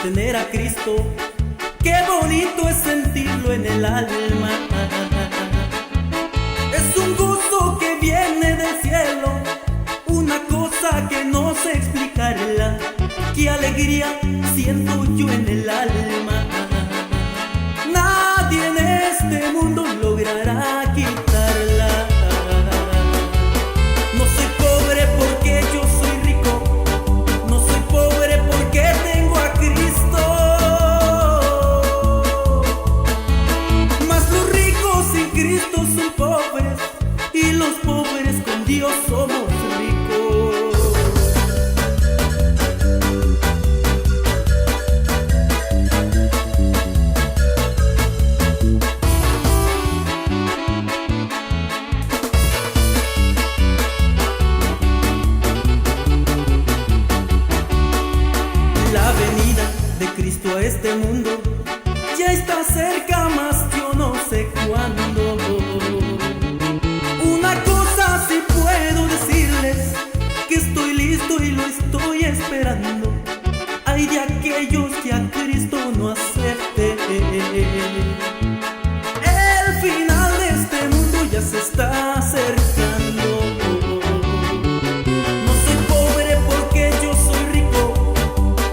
tener a Cristo, qué bonito es sentirlo en el alma. Es un gusto que viene del cielo, una cosa que no sé explicarla. Qué alegría siento yo en el alma. Nadie en este mundo logrará quitarla. No soy pobre porque yo soy rico, no soy pobre porque tengo a Cristo. Mas los ricos sin Cristo son pobres y los pobres con Dios somos ricos. La venida de Cristo a este mundo ya está cerca, más yo no sé cuándo. Una cosa sí puedo decirles, que estoy listo y lo estoy esperando. Hay de aquellos que a Cristo no acepten. El final de este mundo ya se está acercando. No soy pobre porque yo soy rico,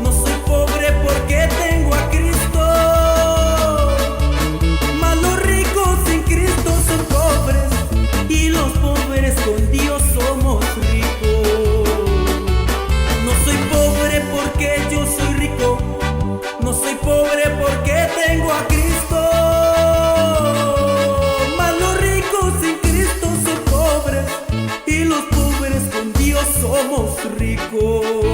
no soy pobre porque tengo a Cristo. Mas los ricos sin Cristo son pobres y los pobres con Dios somos ricos. No soy pobre porque yo soy rico, no soy pobre porque tengo a Cristo. Mas los ricos sin Cristo son pobres y los pobres con Dios somos ricos.